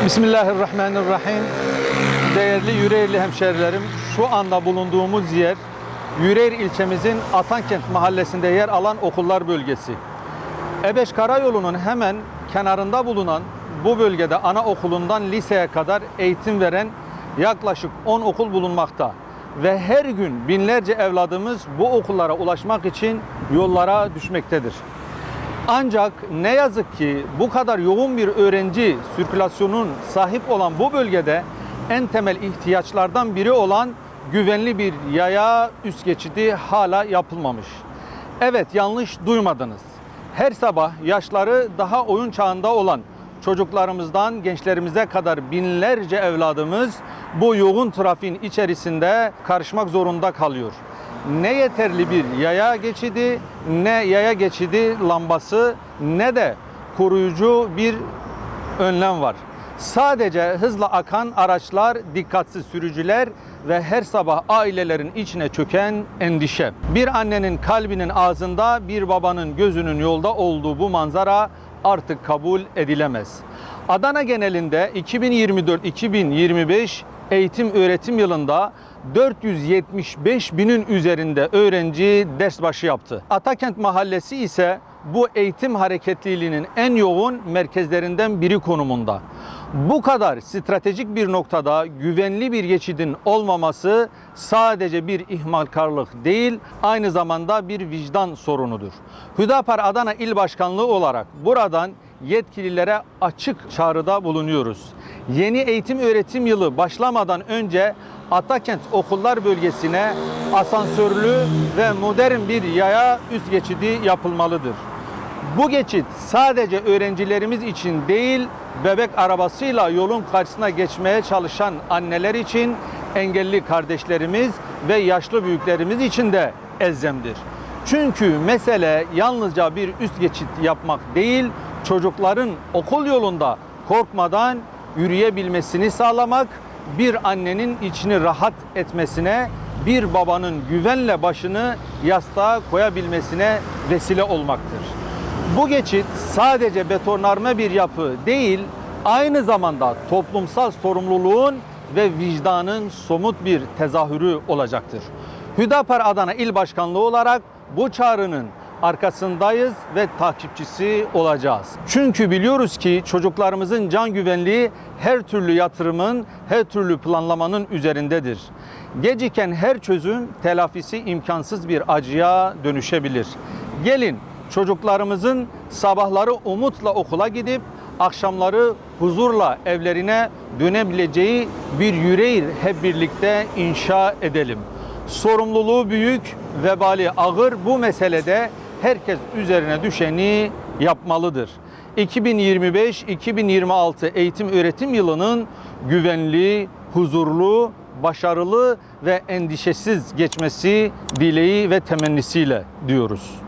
Bismillahirrahmanirrahim. Değerli Yüreğirli hemşerilerim, şu anda bulunduğumuz yer Yüreğir ilçemizin Atankent mahallesinde yer alan okullar bölgesi. E5 Karayolu'nun hemen kenarında bulunan bu bölgede anaokulundan liseye kadar eğitim veren yaklaşık 10 okul bulunmakta. Ve her gün binlerce evladımız bu okullara ulaşmak için yollara düşmektedir. Ancak ne yazık ki bu kadar yoğun bir öğrenci sirkülasyonun sahip olan bu bölgede en temel ihtiyaçlardan biri olan güvenli bir yaya üst geçidi hala yapılmamış. Evet, yanlış duymadınız. Her sabah yaşları daha oyun çağında olan çocuklarımızdan gençlerimize kadar binlerce evladımız bu yoğun trafiğin içerisinde karışmak zorunda kalıyor. Ne yeterli bir yaya geçidi, ne yaya geçidi lambası, ne de koruyucu bir önlem var. Sadece hızla akan araçlar, dikkatsiz sürücüler ve her sabah ailelerin içine çöken endişe. Bir annenin kalbinin ağzında, bir babanın gözünün yolda olduğu bu manzara artık kabul edilemez. Adana genelinde 2024-2025 eğitim öğretim yılında 475 binin üzerinde öğrenci ders başı yaptı. Atakent Mahallesi ise bu eğitim hareketliliğinin en yoğun merkezlerinden biri konumunda. Bu kadar stratejik bir noktada güvenli bir geçidin olmaması sadece bir ihmalkarlık değil, aynı zamanda bir vicdan sorunudur. Hüdapar Adana İl Başkanlığı olarak buradan yetkililere açık çağrıda bulunuyoruz. Yeni eğitim öğretim yılı başlamadan önce Atakent okullar bölgesine asansörlü ve modern bir yaya üst geçidi yapılmalıdır. Bu geçit sadece öğrencilerimiz için değil, bebek arabasıyla yolun karşısına geçmeye çalışan anneler için, engelli kardeşlerimiz ve yaşlı büyüklerimiz için de elzemdir. Çünkü mesele yalnızca bir üst geçit yapmak değil, çocukların okul yolunda korkmadan yürüyebilmesini sağlamak, bir annenin içini rahat etmesine, bir babanın güvenle başını yastığa koyabilmesine vesile olmaktır. Bu geçit sadece betonarme bir yapı değil, aynı zamanda toplumsal sorumluluğun ve vicdanın somut bir tezahürü olacaktır. Hüdapar Adana İl Başkanlığı olarak bu çağrının arkasındayız ve takipçisi olacağız. Çünkü biliyoruz ki çocuklarımızın can güvenliği her türlü yatırımın, her türlü planlamanın üzerindedir. Geciken her çözüm telafisi imkansız bir acıya dönüşebilir. Gelin çocuklarımızın sabahları umutla okula gidip akşamları huzurla evlerine dönebileceği bir Yüreğir hep birlikte inşa edelim. Sorumluluğu büyük, vebali ağır bu meselede herkes üzerine düşeni yapmalıdır. 2025-2026 eğitim öğretim yılının güvenli, huzurlu, başarılı ve endişesiz geçmesi dileği ve temennisiyle diyoruz.